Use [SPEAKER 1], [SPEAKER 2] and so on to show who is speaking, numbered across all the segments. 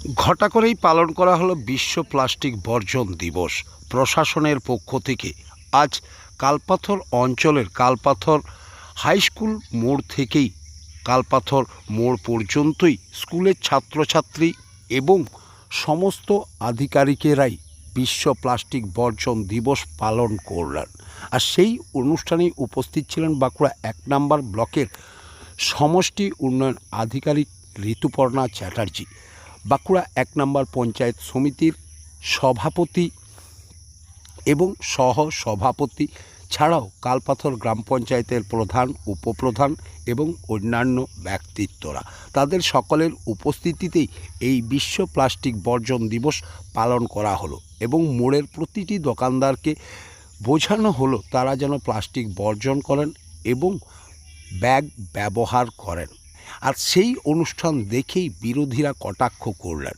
[SPEAKER 1] ঘটা করেই পালন করা হলো বিশ্ব প্লাস্টিক বর্জন দিবস। প্রশাসনের পক্ষ থেকে আজ কালপাথর অঞ্চলের কালপাথর হাই স্কুল মোড় থেকেই কালপাথর মোড় পর্যন্তই স্কুলের ছাত্রছাত্রী এবং সমস্ত আধিকারিকেরাই বিশ্ব প্লাস্টিক বর্জন দিবস পালন করলেন। আর সেই অনুষ্ঠানে উপস্থিত ছিলেন বাঁকুড়া ১ নম্বর ব্লকের সমষ্টি উন্নয়ন আধিকারিক ঋতুপর্ণা চ্যাটার্জি, বাঁকুড়া ১ নম্বর পঞ্চায়েত সমিতির সভাপতি এবং সহ সভাপতি ছাড়াও কালপাথর গ্রাম পঞ্চায়েতের প্রধান, উপপ্রধান এবং অন্যান্য ব্যক্তিত্বরা। তাদের সকলের উপস্থিতিতেই এই বিশ্ব প্লাস্টিক বর্জন দিবস পালন করা হলো এবং মোড়ের প্রতিটি দোকানদারকে বোঝানো হলো তারা যেন প্লাস্টিক বর্জন করেন এবং ব্যাগ ব্যবহার করেন। আর সেই অনুষ্ঠান দেখেই বিরোধীরা কটাক্ষ করলেন,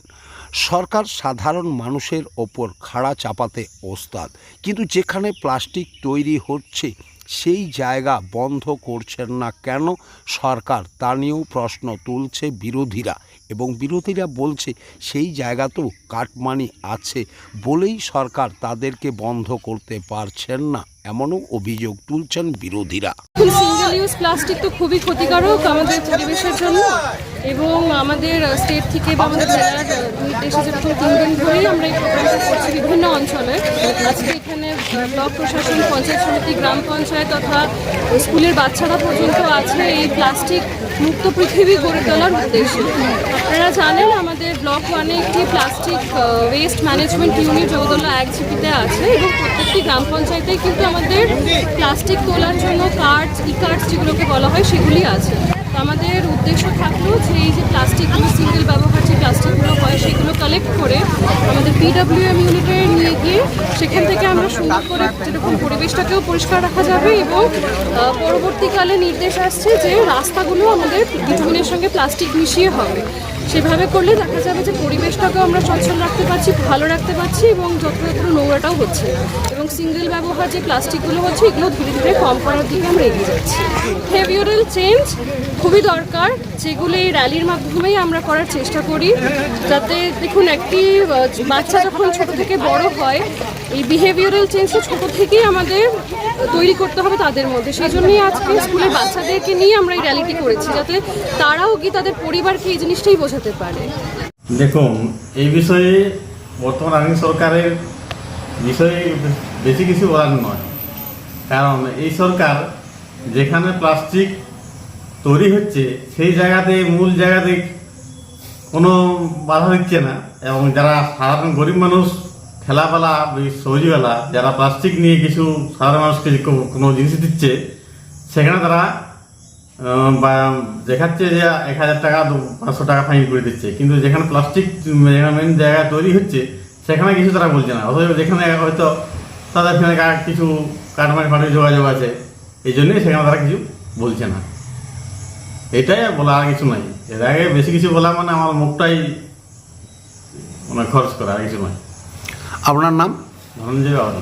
[SPEAKER 1] সরকার সাধারণ মানুষের ওপর খাড়া চাপাতে ওস্তাদ, কিন্তু যেখানে প্লাস্টিক তৈরি হচ্ছে সেই জায়গা বন্ধ করছেন না কেন সরকার, তা নিয়েও প্রশ্ন তুলছে বিরোধীরা। এবং বিরোধীরা বলছে সেই জায়গাতেও কাটমানি আছে বলেই সরকার তাদেরকে বন্ধ করতে পারছেন না, এমনও অভিযোগ তুলছেন বিরোধীরা।
[SPEAKER 2] সিঙ্গেল ইউজ প্লাস্টিক তো খুবই ক্ষতিকারক আমাদের পরিবেশের জন্য, এবং আমাদের স্টেট থেকে বা আমাদের জেলার নির্দেশে যেরকম 3 দিন ধরেই আমরা এই প্রোগ্রামটা করছি বিভিন্ন অঞ্চলে। আজকে এখানে ব্লক প্রশাসন, পঞ্চায়েত সমিতি, গ্রাম পঞ্চায়েত তথা স্কুলের বাচ্চারা পর্যন্ত আছে এই প্লাস্টিক মুক্ত পৃথিবী গড়ে তোলার উদ্দেশ্যে। আপনারা জানেন আমাদের ব্লক 1-এ একটি plastic waste management unit Jagadala 1 জিপিতে আছে, এবং প্রত্যেকটি গ্রাম পঞ্চায়েতে কিন্তু আমাদের প্লাস্টিক তোলার জন্য কার্ডস, ই-কার্ডস যেগুলোকে বলা হয় সেগুলি আছে। তো আমাদের উদ্দেশ্য থাকলো যে এই যে প্লাস্টিকগুলো সিঙ্গেল ব্যবহার যে প্লাস্টিকগুলো হয় সেগুলো কালেক্ট করে আমাদের PWM ইউনিটে নিয়ে গিয়ে সেখান থেকে আমরা সুন্দর করে যেরকম পরিবেশটাকেও পরিষ্কার রাখা যাবে, এবং পরবর্তীকালে নির্দেশ আসছে যে রাস্তাগুলো আমাদের বিটুমিনের সঙ্গে প্লাস্টিক মিশিয়ে হবে। সেভাবে করলে দেখা যাবে যে পরিবেশটাকেও আমরা সচ্ছল রাখতে পারছি, ভালো রাখতে পারছি, এবং যত্র নোংরাটাও হচ্ছে, এবং সিঙ্গেল ব্যবহার যে প্লাস্টিকগুলো হচ্ছে এগুলো ধীরে ধীরে কম করার দিকে আমরা এগিয়ে যাচ্ছি। বিহেভিয়ারাল চেঞ্জ খুবই দরকার, যেগুলো এই র্যালির মাধ্যমেই আমরা করার চেষ্টা করি, যাতে দেখুন একটি বাচ্চা যখন ছোট থেকে বড় হয় এই বিহেভিয়ারাল চেঞ্জটা ছোট থেকেই আমাদের তৈরি করতে হবে তাদের মধ্যে। সেই জন্যই আজকে স্কুলের বাচ্চাদেরকে নিয়ে আমরা এই র্যালিটি করেছি, যাতে তারাও কি তাদের পরিবারকে এই জিনিসটাই বোঝাতে পারে।
[SPEAKER 3] দেখুন, এই বিষয়ে বর্তমান রাজ্য সরকারের বিষয়ে বেশি কিছু বলার নয়, কারণ এই সরকার যেখানে প্লাস্টিক তৈরি হচ্ছে সেই জায়গাতে, মূল জায়গাতে কোনো বাধা দিচ্ছে না, এবং যারা সাধারণ গরিব মানুষ, ঠেলাপালা, সবজিওয়ালা, যারা প্লাস্টিক নিয়ে কিছু সাধারণ মানুষকে কোনো জিনিস দিচ্ছে সেখানে তারা দেখাচ্ছে যে 1000 টাকা 500 টাকা ফাইন করে দিচ্ছে, কিন্তু যেখানে প্লাস্টিক মেন জায়গা তৈরি হচ্ছে সেখানে কিছু তারা বলছে না। অথচ যেখানে হয়তো তাদের সেখানে কিছু কাটমানি ফাটির যোগাযোগ আছে, এই জন্যই সেখানে তারা কিছু বলছে না। এটাই বলা, আর কিছু নাই। এর আগে বেশি কিছু বলা মানে আমার মুখটাই খরচ করা, আর কিছু নয়।
[SPEAKER 1] আপনার নাম?
[SPEAKER 3] ধনঞ্জয় বাবু।